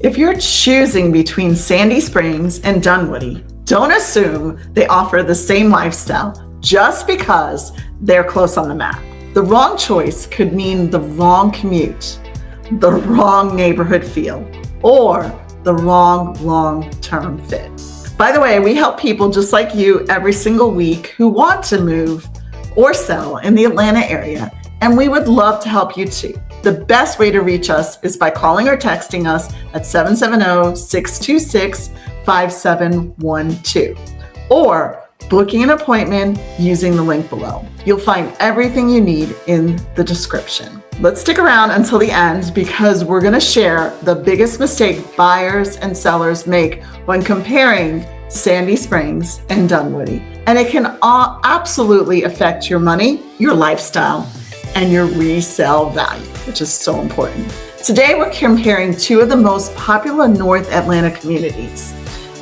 If you're choosing between Sandy Springs and Dunwoody, don't assume they offer the same lifestyle just because they're close on the map. The wrong choice could mean the wrong commute, the wrong neighborhood feel, or the wrong long-term fit. By the way, we help people just like you every single week who want to move or sell in the Atlanta area, and we would love to help you too. The best way to reach us is by calling or texting us at 770-626-5712 or booking an appointment using the link below. You'll find everything you need in the description. Let's stick around until the end because we're going to share the biggest mistake buyers and sellers make when comparing Sandy Springs and Dunwoody. And it can absolutely affect your money, your lifestyle, and your resale value, which is so important. Today, we're comparing two of the most popular North Atlanta communities.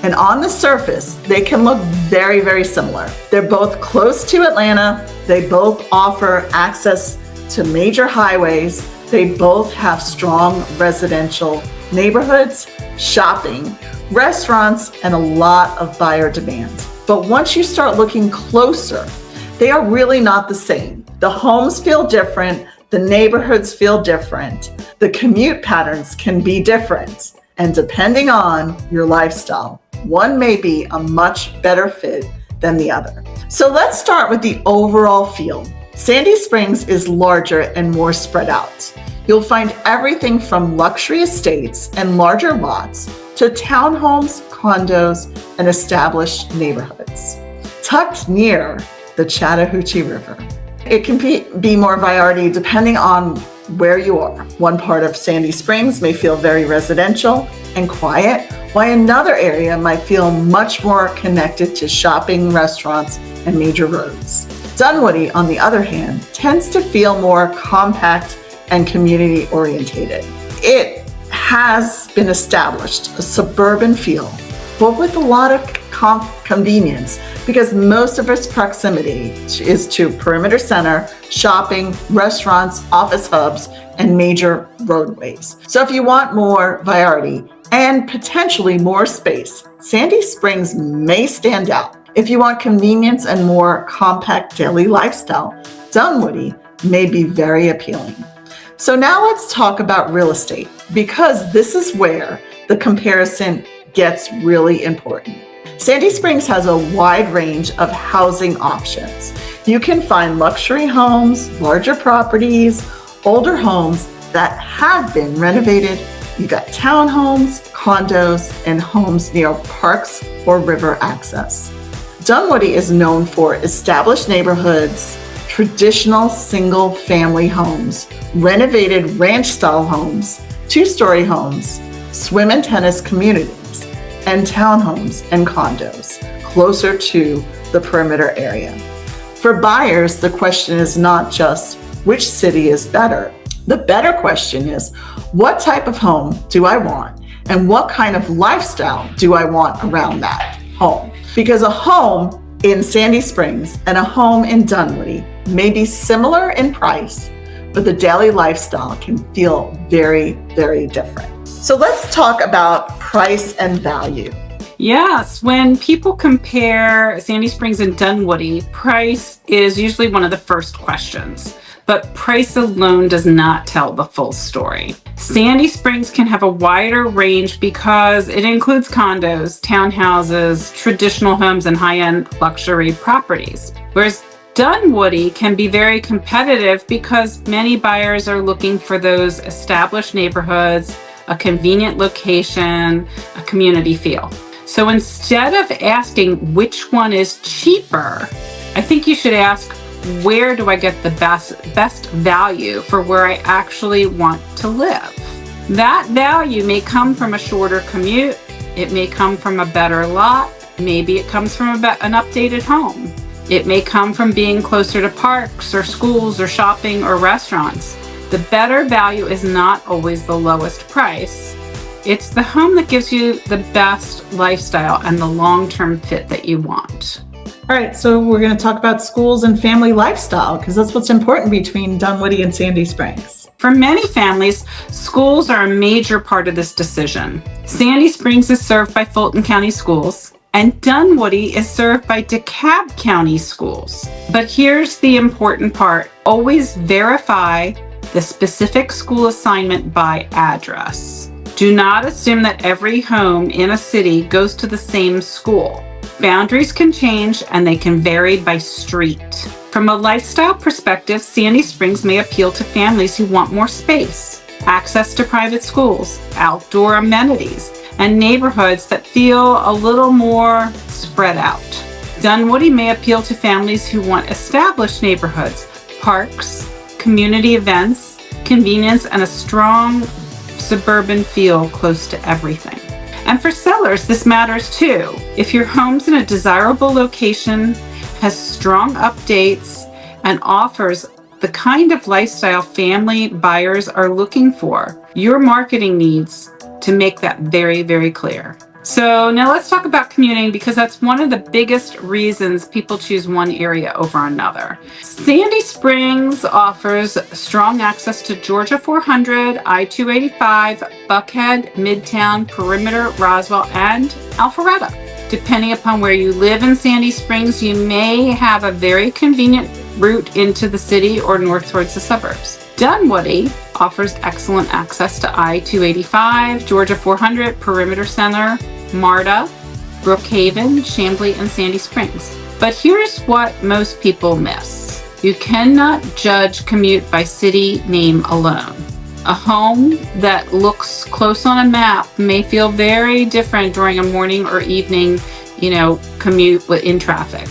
And on the surface, they can look very, very similar. They're both close to Atlanta. They both offer access to major highways. They both have strong residential neighborhoods, shopping, restaurants, and a lot of buyer demand. But once you start looking closer, they are really not the same. The homes feel different. The neighborhoods feel different. The commute patterns can be different. And depending on your lifestyle, one may be a much better fit than the other. So let's start with the overall feel. Sandy Springs is larger and more spread out. You'll find everything from luxury estates and larger lots to townhomes, condos, and established neighborhoods. Tucked near the Chattahoochee River. It can be more variety depending on where you are. One part of Sandy Springs may feel very residential and quiet, while another area might feel much more connected to shopping, restaurants, and major roads. Dunwoody, on the other hand, tends to feel more compact and community orientated. It has been established a suburban feel, but with a lot of convenience because most of its proximity is to perimeter center, shopping, restaurants, office hubs, and major roadways. So if you want more variety and potentially more space, Sandy Springs may stand out. If you want convenience and more compact daily lifestyle, Dunwoody may be very appealing. So now let's talk about real estate because this is where the comparison gets really important. Sandy Springs has a wide range of housing options. You can find luxury homes, larger properties, older homes that have been renovated. You got townhomes, condos, and homes near parks or river access. Dunwoody is known for established neighborhoods, traditional single-family homes, renovated ranch-style homes, two-story homes, swim and tennis communities, and townhomes and condos closer to the perimeter area. For buyers, the question is not just which city is better. The better question is, what type of home do I want? And what kind of lifestyle do I want around that home? Because a home in Sandy Springs and a home in Dunwoody may be similar in price, but the daily lifestyle can feel very, very different. So let's talk about price and value. Yes, when people compare Sandy Springs and Dunwoody, price is usually one of the first questions, but price alone does not tell the full story. Sandy Springs can have a wider range because it includes condos, townhouses, traditional homes, and high-end luxury properties, whereas Dunwoody can be very competitive because many buyers are looking for those established neighborhoods, a convenient location, a community feel. So instead of asking which one is cheaper, I think you should ask, where do I get the best value for where I actually want to live? That value may come from a shorter commute. It may come from a better lot. Maybe it comes from an updated home. It may come from being closer to parks or schools or shopping or restaurants. The better value is not always the lowest price. It's the home that gives you the best lifestyle and the long-term fit that you want. All right, so we're going to talk about schools and family lifestyle because that's what's important between Dunwoody and Sandy Springs. For many families, schools are a major part of this decision. Sandy Springs is served by Fulton County Schools, and Dunwoody is served by DeKalb County Schools. But here's the important part. Always verify the specific school assignment by address. Do not assume that every home in a city goes to the same school. Boundaries can change and they can vary by street. From a lifestyle perspective, Sandy Springs may appeal to families who want more space, access to private schools, outdoor amenities, and neighborhoods that feel a little more spread out. Dunwoody may appeal to families who want established neighborhoods, parks, community events, convenience, and a strong suburban feel close to everything. And for sellers, this matters too. If your home's in a desirable location, has strong updates, and offers the kind of lifestyle family buyers are looking for, your marketing needs to make that very, very clear. So now let's talk about commuting, because that's one of the biggest reasons people choose one area over another. Sandy Springs offers strong access to Georgia 400, I-285, Buckhead, Midtown, Perimeter, Roswell, and Alpharetta. Depending upon where you live in Sandy Springs, you may have a very convenient route into the city or north towards the suburbs. Dunwoody offers excellent access to I-285, Georgia 400, Perimeter Center, MARTA, Brookhaven, Chamblee, and Sandy Springs. But here's what most people miss. You cannot judge Commute by city name alone. A home that looks close on a map may feel very different during a morning or evening, commute in traffic.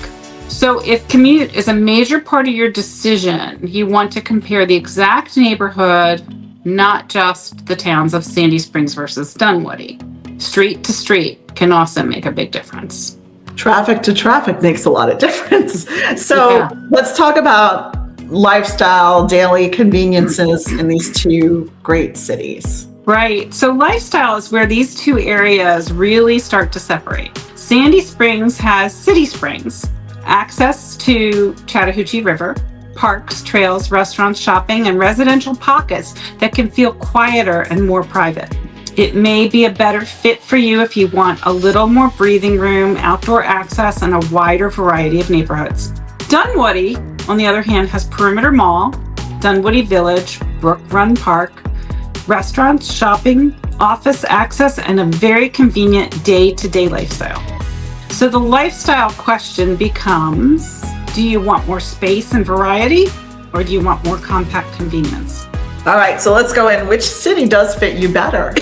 So if commute is a major part of your decision, you want to compare the exact neighborhood, not just the towns of Sandy Springs versus Dunwoody. Street to street can also make a big difference. Traffic to traffic makes a lot of difference. So Let's talk about lifestyle, daily conveniences in these two great cities. Right. So lifestyle is where these two areas really start to separate. Sandy Springs has City Springs, access to Chattahoochee River, parks, trails, restaurants, shopping, and residential pockets that can feel quieter and more private. It may be a better fit for you if you want a little more breathing room, outdoor access, and a wider variety of neighborhoods. Dunwoody, on the other hand, has Perimeter Mall, Dunwoody Village, Brook Run Park, restaurants, shopping, office access, and a very convenient day-to-day lifestyle. So the lifestyle question becomes, do you want more space and variety, or do you want more compact convenience? All right, so let's go in. Which city does fit you better?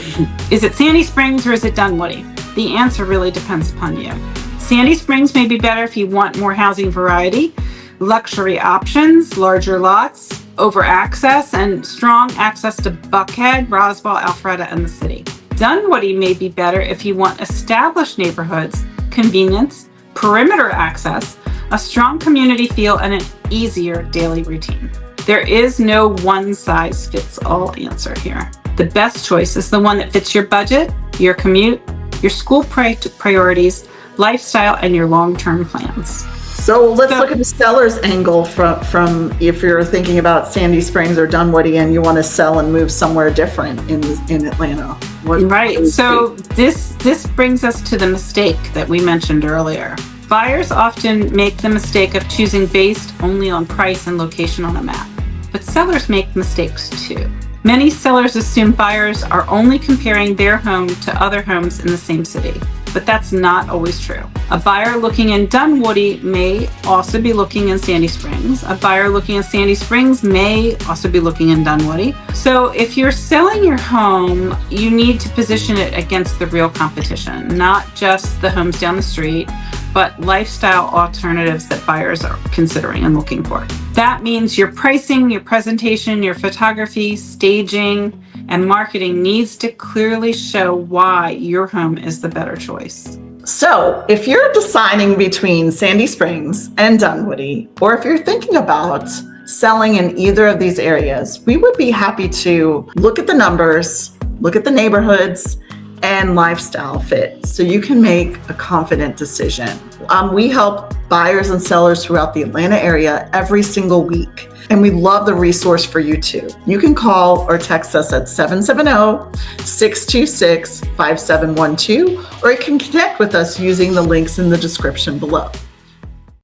Is it Sandy Springs or is it Dunwoody? The answer really depends upon you. Sandy Springs may be better if you want more housing variety, luxury options, larger lots, over access, and strong access to Buckhead, Roswell, Alpharetta, and the city. Dunwoody may be better if you want established neighborhoods, convenience, perimeter access, a strong community feel, and an easier daily routine. There is no one-size-fits-all answer here. The best choice is the one that fits your budget, your commute, your school priorities, lifestyle, and your long-term plans. So let's look at the seller's angle from if you're thinking about Sandy Springs or Dunwoody and you want to sell and move somewhere different in Atlanta. Right. So this brings us to the mistake that we mentioned earlier. Buyers often make the mistake of choosing based only on price and location on a map, but sellers make mistakes too. Many sellers assume buyers are only comparing their home to other homes in the same city, but that's not always true. A buyer looking in Dunwoody may also be looking in Sandy Springs. A buyer looking in Sandy Springs may also be looking in Dunwoody. So if you're selling your home, you need to position it against the real competition, not just the homes down the street, but lifestyle alternatives that buyers are considering and looking for. That means your pricing, your presentation, your photography, staging, and marketing needs to clearly show why your home is the better choice. So if you're deciding between Sandy Springs and Dunwoody, or if you're thinking about selling in either of these areas, we would be happy to look at the numbers, look at the neighborhoods, and lifestyle fit so you can make a confident decision. We help buyers and sellers throughout the Atlanta area every single week. And we love the resource for you too. You can call or text us at 770-626-5712, or you can connect with us using the links in the description below.